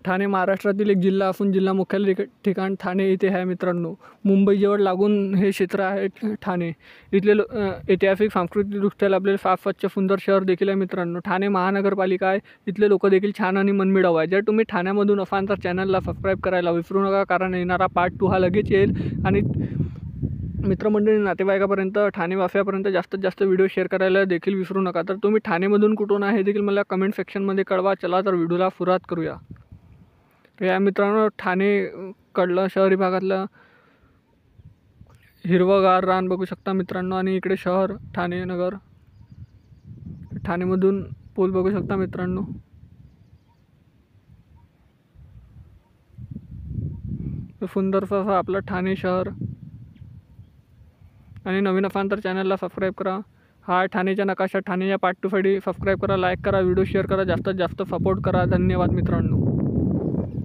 ठाणे महाराष्ट्रातील एक जिल्हा असून जिल्हा मुख्यालय ठिकाण ठाणे येथे आहे मित्रांनो. मुंबईजवळ लागून हे क्षेत्र आहे ठाणे. इथले ऐतिहासिक सांस्कृतिकदृष्ट्या लाभलेले साफ स्वच्छ सुंदर शहर देखील आहे मित्रांनो. ठाणे महानगरपालिका आहे. इथले लोक देखील छान आणि मनमिळाऊ आहे. जर तुम्ही ठाण्यामधून असाल तर चॅनलला सबस्क्राईब करायला विसरू नका, कारण येणारा पार्ट 2 हा लगेच येईल. आणि मित्रमंडळी नातेवाईकापर्यंत ठाणेवासियापर्यंत जास्तीत जास्त व्हिडिओ शेअर करायला देखील विसरू नका. तर तुम्ही ठाणेमधून कुठून आहे हे देखील मला कमेंट सेक्शनमध्ये कळवा. चला तर व्हिडिओला सुरुवात करूया. तर या मित्रांनो, ठाणेकडलं शहरी भागातलं हिरवंगार रान बघू शकता मित्रांनो. आणि इकडे शहर ठाणे नगर. ठाणेमधून पूल बघू शकता मित्रांनो. सुंदरसं असं आपलं ठाणे शहर. आणि नवीन असाल तर चॅनलला सबस्क्राईब करा. हा ठाणेचा नकाशा. ठाणेच्या पार्ट 2 साठी सबस्क्राईब करा, लाईक करा, व्हिडिओ शेअर करा, जास्तीत जास्त सपोर्ट करा. धन्यवाद मित्रांनो.